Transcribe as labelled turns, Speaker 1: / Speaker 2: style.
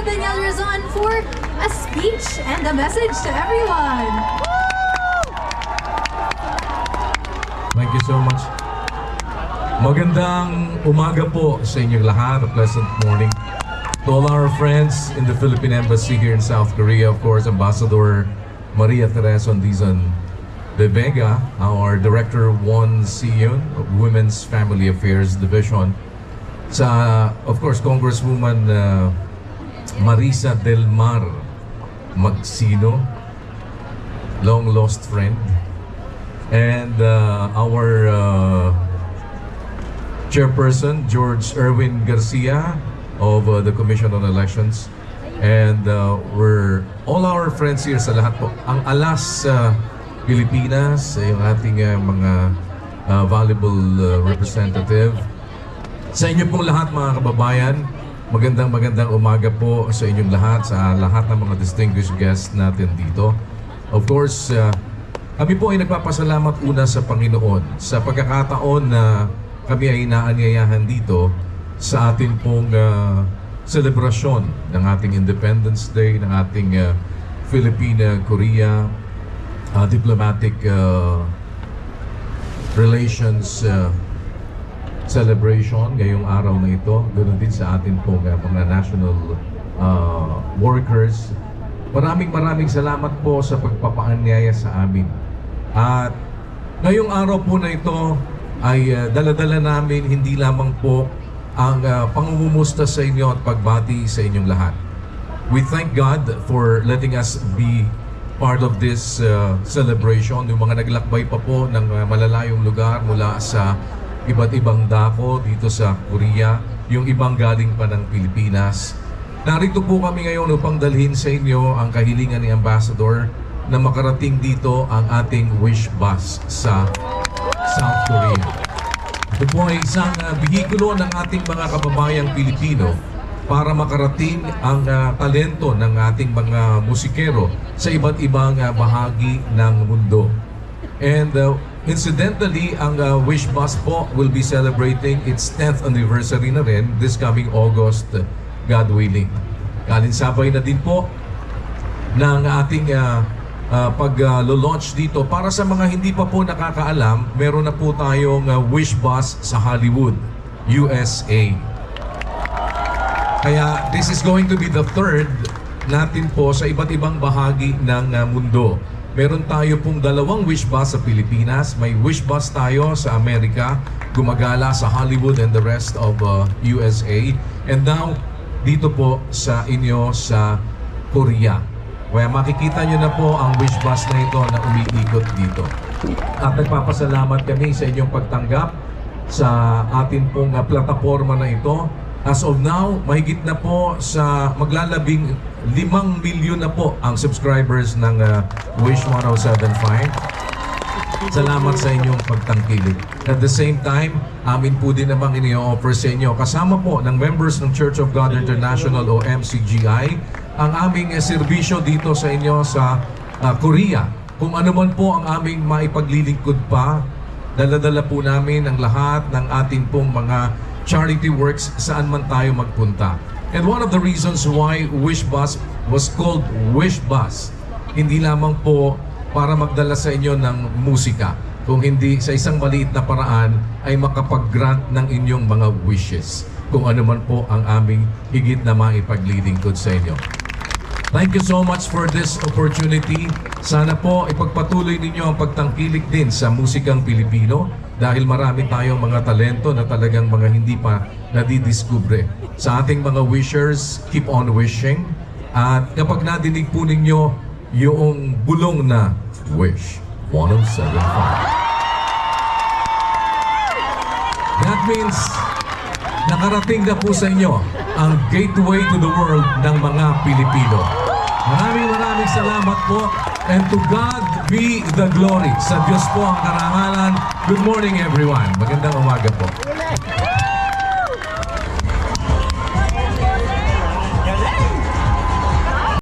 Speaker 1: Daniel Razon for a speech and a message to everyone.
Speaker 2: Thank you so much. Magandang umaga po sa inyong lahat. A pleasant morning to all our friends in the Philippine Embassy here in South Korea. Of course, Ambassador Maria Teresa Ondizon de Vega, our Director 1 CEO of Women's Family Affairs Division. Sa, of course, Congresswoman Marisa Del Mar Magsino, long lost friend. And our Chairperson, George Erwin Garcia of the Commission on Elections. And we're all our friends here sa lahat po. Ang alas Pilipinas, yung ating mga valuable representative. Sa inyo pong lahat mga kababayan, magandang umaga po sa inyong lahat, sa lahat ng mga distinguished guests natin dito. Of course, kami po ay nagpapasalamat una sa Panginoon sa pagkakataon na kami ay inaanyayahan dito sa ating pong selebrasyon ng ating Independence Day, ng ating Philippine-Korea diplomatic relations celebration ngayong araw na ito. Ganoon din sa ating pong mga national workers. Maraming salamat po sa pagpapaanyaya sa amin. At ngayong araw po na ito ay dala-dala namin hindi lamang po ang pangungumusta sa inyo at pagbati sa inyong lahat. We thank God for letting us be part of this celebration. Yung mga naglakbay pa po ng malalayong lugar mula sa iba't ibang dako dito sa Korea, yung ibang galing pa ng Pilipinas. Narito po kami ngayon upang dalhin sa inyo ang kahilingan ni Ambassador na makarating dito ang ating wish bus sa South Korea. Ito po ay isang bihikulo ng ating mga kababayang Pilipino para makarating ang talento ng ating mga musikero sa iba't ibang bahagi ng mundo. And incidentally, ang Wish Bus po will be celebrating its 10th anniversary na rin this coming August, God willing. Kalinsabay na din po ng ating pag-launch dito. Para sa mga hindi pa po nakakaalam, meron na po tayong Wish Bus sa Hollywood, USA. Kaya this is going to be the third natin po sa iba't ibang bahagi ng mundo. Meron tayo pong dalawang Wish Bus sa Pilipinas, may Wish Bus tayo sa Amerika, gumagala sa Hollywood and the rest of USA. And now, dito po sa inyo sa Korea. Kaya makikita nyo na po ang wish bus na ito na umiikot dito. At nagpapasalamat kami sa inyong pagtanggap sa atin pong plataforma na ito. As of now, mahigit na po sa maglalabing 5 milyon na po ang subscribers ng Wish 1075. Salamat sa inyong pagtangkilik. At the same time, amin po din namang ini-offer sa inyo, kasama po ng members ng Church of God International o MCGI, ang aming serbisyo dito sa inyo sa Korea. Kung ano man po ang aming maipaglilingkod pa, dala-dala po namin ang lahat ng ating pong mga charity works saan man tayo magpunta. And one of the reasons why Wish Bus was called Wish Bus, hindi lamang po para magdala sa inyo ng musika, kung hindi sa isang maliit na paraan ay makapag-grant ng inyong mga wishes, kung ano man po ang aming higit na maipaglilingkod sa inyo. Thank you so much for this opportunity. Sana po ipagpatuloy ninyo ang pagtangkilik din sa musikang Pilipino dahil marami tayong mga talento na talagang mga hindi pa nadidiskubre. Sa ating mga wishers, keep on wishing. At kapag nadinig po ninyo yung bulong na Wish 1075, that means nakarating na po sa inyo ang gateway to the world ng mga Pilipino. Maraming salamat po. And to God be the glory. Sa Diyos po ang karangalan. Good morning everyone. Magandang umaga po.